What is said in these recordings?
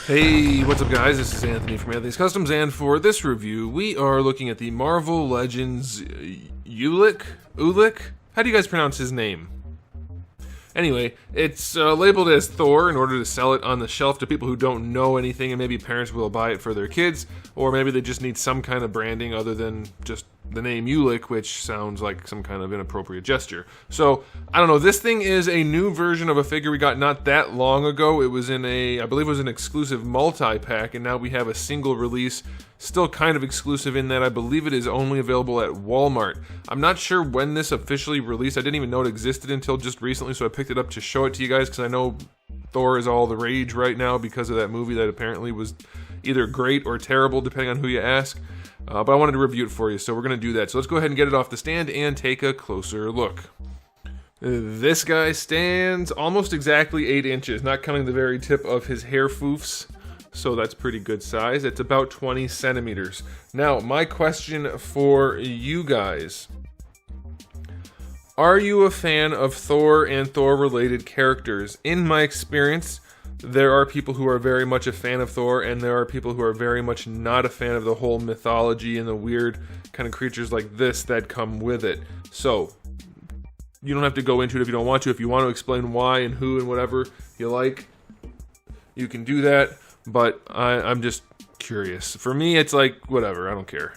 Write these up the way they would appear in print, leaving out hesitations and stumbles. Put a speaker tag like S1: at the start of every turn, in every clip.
S1: Hey, what's up guys? This is Anthony from Anthony's Customs, and for this review, we are looking at the Marvel Legends ULIK? How do you guys pronounce his name? Anyway, it's labeled as Thor in order to sell it on the shelf to people who don't know anything, and maybe parents will buy it for their kids, or maybe they just need some kind of branding other than just the name ULIK, which sounds like some kind of inappropriate gesture. So, I don't know, this thing is a new version of a figure we got not that long ago. It was in I believe it was an exclusive multi-pack, and now we have a single release, still kind of exclusive in that I believe it is only available at Walmart. I'm not sure when this officially released. I didn't even know it existed until just recently, so I picked it up to show it to you guys, because I know Thor is all the rage right now because of that movie that apparently was either great or terrible, depending on who you ask. But I wanted to review it for you, so we're going to do that. So let's go ahead and get it off the stand and take a closer look. This guy stands almost exactly 8 inches, not counting the very tip of his hair foofs. So that's pretty good size. It's about 20 centimeters. Now, my question for you guys. Are you a fan of Thor and Thor-related characters? In my experience, there are people who are very much a fan of Thor, and there are people who are very much not a fan of the whole mythology and the weird kind of creatures like this that come with it. So, you don't have to go into it if you don't want to. If you want to explain why and who and whatever you like, you can do that. But I'm just curious. For me, it's like, whatever, I don't care.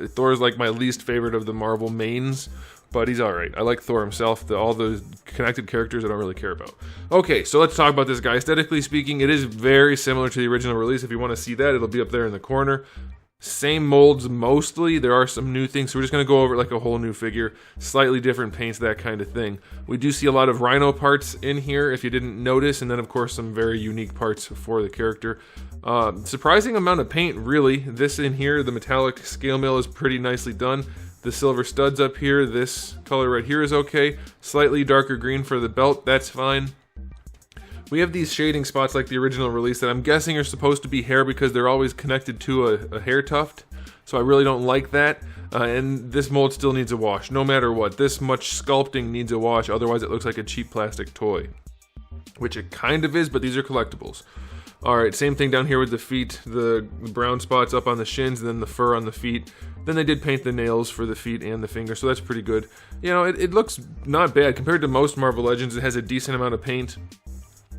S1: Thor's like my least favorite of the Marvel mains, but he's alright. I like Thor himself. All the connected characters I don't really care about. Okay, so let's talk about this guy. Aesthetically speaking, it is very similar to the original release. If you want to see that, it'll be up there in the corner. Same molds mostly. There are some new things, so we're just going to go over like a whole new figure. Slightly different paints, that kind of thing. We do see a lot of rhino parts in here, if you didn't notice, and then of course some very unique parts for the character. Surprising amount of paint, really. This in here, the metallic scale mill is pretty nicely done. The silver studs up here, this color right here is okay. Slightly darker green for the belt, that's fine. We have these shading spots like the original release that I'm guessing are supposed to be hair because they're always connected to a hair tuft. So I really don't like that. And this mold still needs a wash, no matter what. This much sculpting needs a wash, otherwise it looks like a cheap plastic toy. Which it kind of is, but these are collectibles. Alright, same thing down here with the feet, the brown spots up on the shins, and then the fur on the feet. Then they did paint the nails for the feet and the finger, so that's pretty good. You know, it looks not bad. Compared to most Marvel Legends, it has a decent amount of paint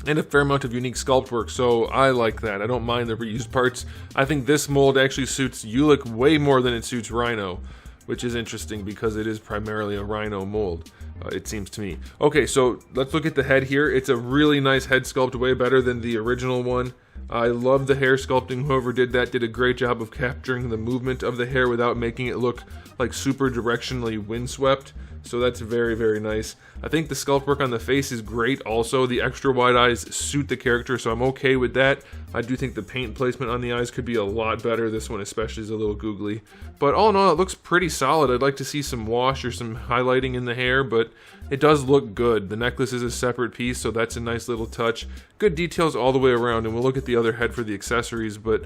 S1: and a fair amount of unique sculpt work, so I like that. I don't mind the reused parts. I think this mold actually suits ULIK way more than it suits Rhino, which is interesting because it is primarily a Rhino mold. It seems to me. Okay, so let's look at the head here. It's a really nice head sculpt, way better than the original one. I love the hair sculpting. Whoever did that did a great job of capturing the movement of the hair without making it look like super directionally windswept. So that's very, very nice. I think the sculpt work on the face is great also. The extra wide eyes suit the character, so I'm okay with that. I do think the paint placement on the eyes could be a lot better. This one especially is a little googly. But all in all, it looks pretty solid. I'd like to see some wash or some highlighting in the hair, but it does look good. The necklace is a separate piece, so that's a nice little touch. Good details all the way around, and we'll look at the other head for the accessories, but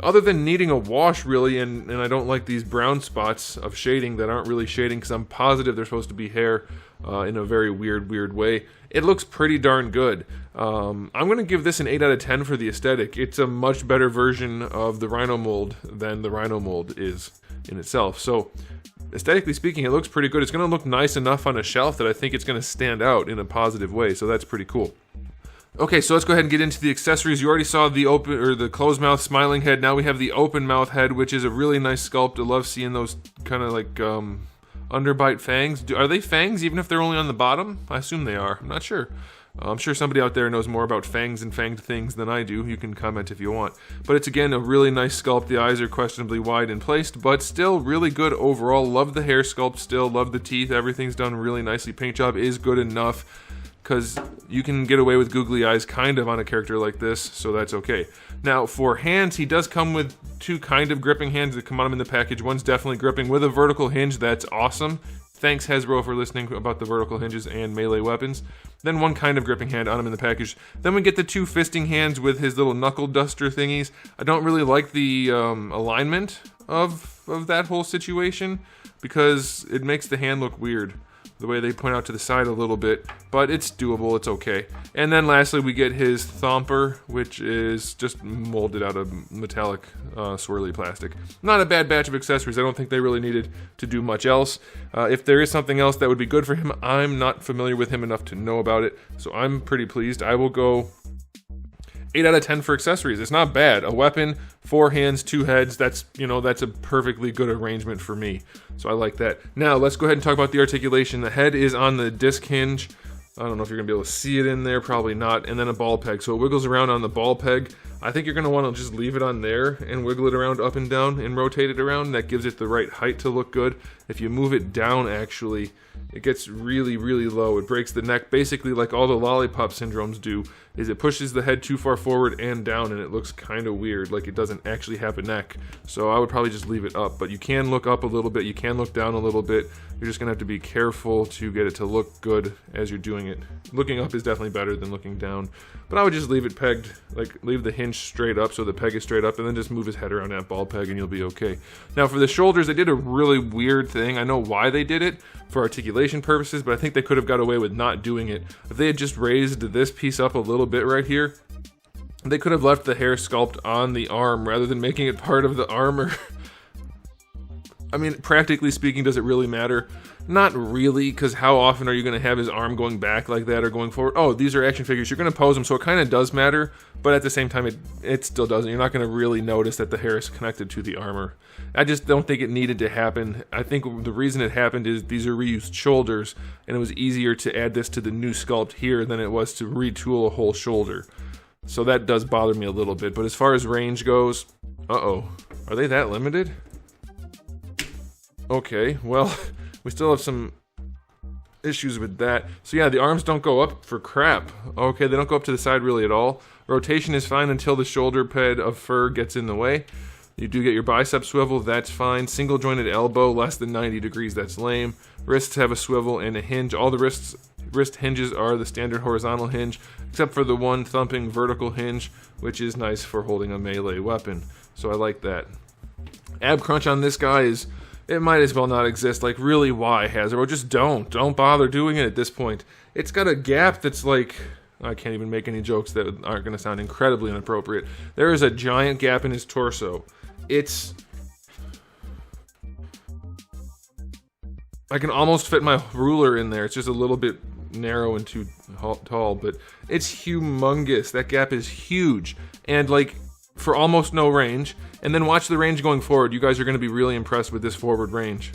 S1: other than needing a wash, really, and I don't like these brown spots of shading that aren't really shading because I'm positive they're supposed to be hair in a very weird way. It looks pretty darn good. I'm going to give this an 8 out of 10 for the aesthetic. It's a much better version of the Rhino mold than the Rhino mold is in itself. So, aesthetically speaking, it looks pretty good. It's going to look nice enough on a shelf that I think it's going to stand out in a positive way, so that's pretty cool. Okay, so let's go ahead and get into the accessories. You already saw the open or the closed mouth smiling head. Now we have the open mouth head, which is a really nice sculpt. I love seeing those kind of like underbite fangs. Are they fangs even if they're only on the bottom? I assume they are. I'm not sure. I'm sure somebody out there knows more about fangs and fanged things than I do. You can comment if you want. But it's again a really nice sculpt. The eyes are questionably wide and placed, but still really good overall. Love the hair sculpt still. Love the teeth. Everything's done really nicely. Paint job is good enough, because you can get away with googly eyes kind of on a character like this, so that's okay. Now, for hands, he does come with 2 kind of gripping hands that come on him in the package. One's definitely gripping with a vertical hinge. That's awesome. Thanks, Hasbro, for listening about the vertical hinges and melee weapons. Then one kind of gripping hand on him in the package. Then we get the 2 fisting hands with his little knuckle duster thingies. I don't really like the alignment of that whole situation because it makes the hand look weird. the way they point out to the side a little bit, but it's doable, it's okay. And then lastly, we get his thumper, which is just molded out of metallic swirly plastic. Not a bad batch of accessories. I don't think they really needed to do much else. If there is something else that would be good for him, I'm not familiar with him enough to know about it, so I'm pretty pleased. I will go 8 out of 10 for accessories. It's not bad. A weapon, 4 hands, 2 heads. That's a perfectly good arrangement for me. So I like that. Now let's go ahead and talk about the articulation. The head is on the disc hinge. I don't know if you're gonna be able to see it in there, probably not. And then a ball peg. So it wiggles around on the ball peg. I think you're gonna want to just leave it on there and wiggle it around up and down and rotate it around. That gives it the right height to look good. If you move it down, actually, it gets really, really low. It breaks the neck, basically like all the lollipop syndromes do, is it pushes the head too far forward and down, and it looks kind of weird, like it doesn't actually have a neck. So I would probably just leave it up, but you can look up a little bit, you can look down a little bit. You're just gonna have to be careful to get it to look good as you're doing it. Looking up is definitely better than looking down, but I would just leave it pegged, like leave the hinge straight up so the peg is straight up, and then just move his head around that ball peg and you'll be okay. Now for the shoulders, they did a really weird thing. I know why they did it, for articulation purposes, but I think they could have got away with not doing it. If they had just raised this piece up a little bit right here, they could have left the hair sculpt on the arm rather than making it part of the armor. I mean, practically speaking, does it really matter? Not really, because how often are you going to have his arm going back like that or going forward? Oh, these are action figures. You're going to pose them, so it kind of does matter, but at the same time, it still doesn't. You're not going to really notice that the hair is connected to the armor. I just don't think it needed to happen. I think the reason it happened is these are reused shoulders, and it was easier to add this to the new sculpt here than it was to retool a whole shoulder. So that does bother me a little bit, but as far as range goes, are they that limited? Okay, well, we still have some issues with that. So yeah, the arms don't go up for crap. Okay, they don't go up to the side really at all. Rotation is fine until the shoulder pad of fur gets in the way. You do get your bicep swivel, that's fine. Single jointed elbow, less than 90 degrees, that's lame. Wrists have a swivel and a hinge. All the wrist hinges are the standard horizontal hinge, except for the one thumping vertical hinge, which is nice for holding a melee weapon. So I like that. Ab crunch on this guy is, it might as well not exist. Like, really, why, Hasbro? Just don't bother doing it at this point. It's got a gap that's like, I can't even make any jokes that aren't going to sound incredibly inappropriate. There is a giant gap in his torso. I can almost fit my ruler in there. It's just a little bit narrow and too tall, but it's humongous. That gap is huge, and like, for almost no range. And then watch the range going forward. You guys are going to be really impressed with this forward range.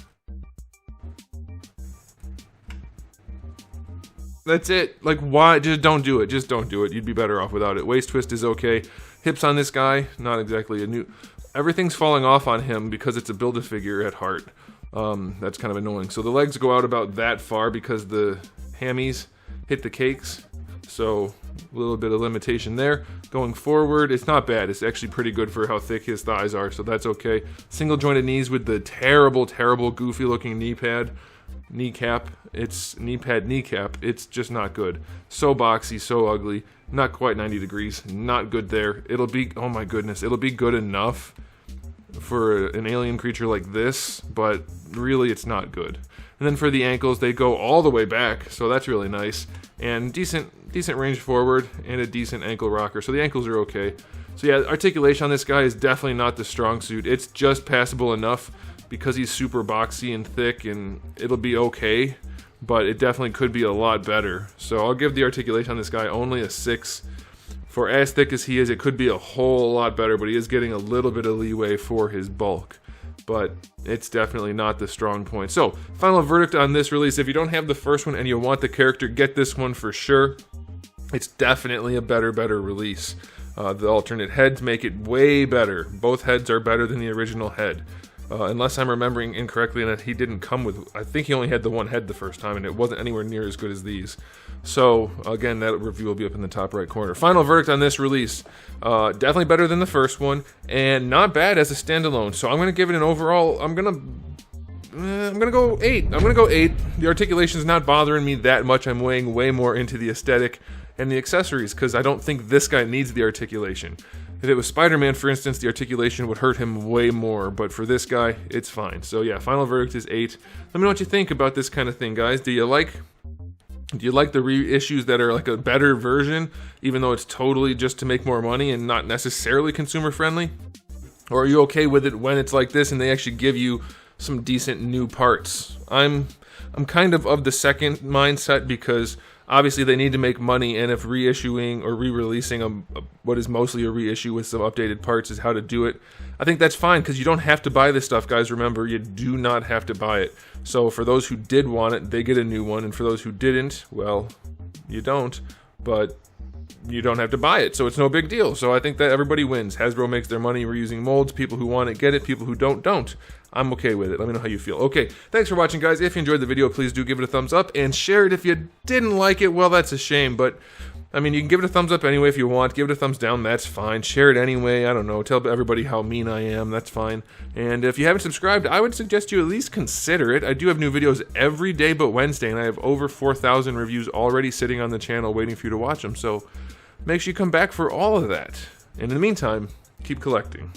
S1: That's it. Like, why? Just don't do it. Just don't do it. You'd be better off without it. Waist twist is okay. Hips on this guy, not exactly a new... Everything's falling off on him because it's a Build-A-Figure at heart. That's kind of annoying. So the legs go out about that far because the hammies hit the cakes. So a little bit of limitation there. Going forward, it's not bad. It's actually pretty good for how thick his thighs are, so that's okay. Single jointed knees with the terrible, goofy looking kneecap. It's kneecap. It's just not good. So boxy, so ugly. Not quite 90 degrees. Not good there. It'll be, oh my goodness, it'll be good enough for an alien creature like this, but really it's not good. And then for the ankles, they go all the way back, so that's really nice. And decent range forward and a decent ankle rocker, so the ankles are okay. So yeah, articulation on this guy is definitely not the strong suit. It's just passable enough because he's super boxy and thick, and it'll be okay, but it definitely could be a lot better. So I'll give the articulation on this guy only a 6. For as thick as he is, it could be a whole lot better, but he is getting a little bit of leeway for his bulk. But it's definitely not the strong point. So, final verdict on this release. If you don't have the first one and you want the character, get this one for sure. It's definitely a better release. The alternate heads make it way better. Both heads are better than the original head. Unless I'm remembering incorrectly, and he didn't come with... I think he only had the one head the first time, and it wasn't anywhere near as good as these. So, again, that review will be up in the top right corner. Final verdict on this release. Definitely better than the first one, and not bad as a standalone. So I'm going to give it an overall... I'm going to go 8. I'm going to go 8. The articulation's not bothering me that much. I'm weighing way more into the aesthetic and the accessories, because I don't think this guy needs the articulation. If it was Spider-Man, for instance, the articulation would hurt him way more, but for this guy, it's fine. So yeah, final verdict is 8. Let me know what you think about this kind of thing, guys. Do you like the reissues that are like a better version, even though it's totally just to make more money and not necessarily consumer friendly? Or are you okay with it when it's like this and they actually give you some decent new parts? I'm kind of the second mindset, because obviously they need to make money, and if reissuing or re-releasing what is mostly a reissue with some updated parts is how to do it, I think that's fine, because you don't have to buy this stuff, guys. Remember, you do not have to buy it. So for those who did want it, they get a new one, and for those who didn't, well, you don't, but you don't have to buy it, so it's no big deal. So I think that everybody wins. Hasbro makes their money reusing molds. People who want it get it. People who don't. I'm okay with it. Let me know how you feel. Okay, thanks for watching, guys. If you enjoyed the video, please do give it a thumbs up and share it. If you didn't like it, well, that's a shame, but I mean, you can give it a thumbs up anyway if you want. Give it a thumbs down, that's fine. Share it anyway, I don't know. Tell everybody how mean I am, that's fine. And if you haven't subscribed, I would suggest you at least consider it. I do have new videos every day but Wednesday, and I have over 4,000 reviews already sitting on the channel waiting for you to watch them, so make sure you come back for all of that. And in the meantime, keep collecting.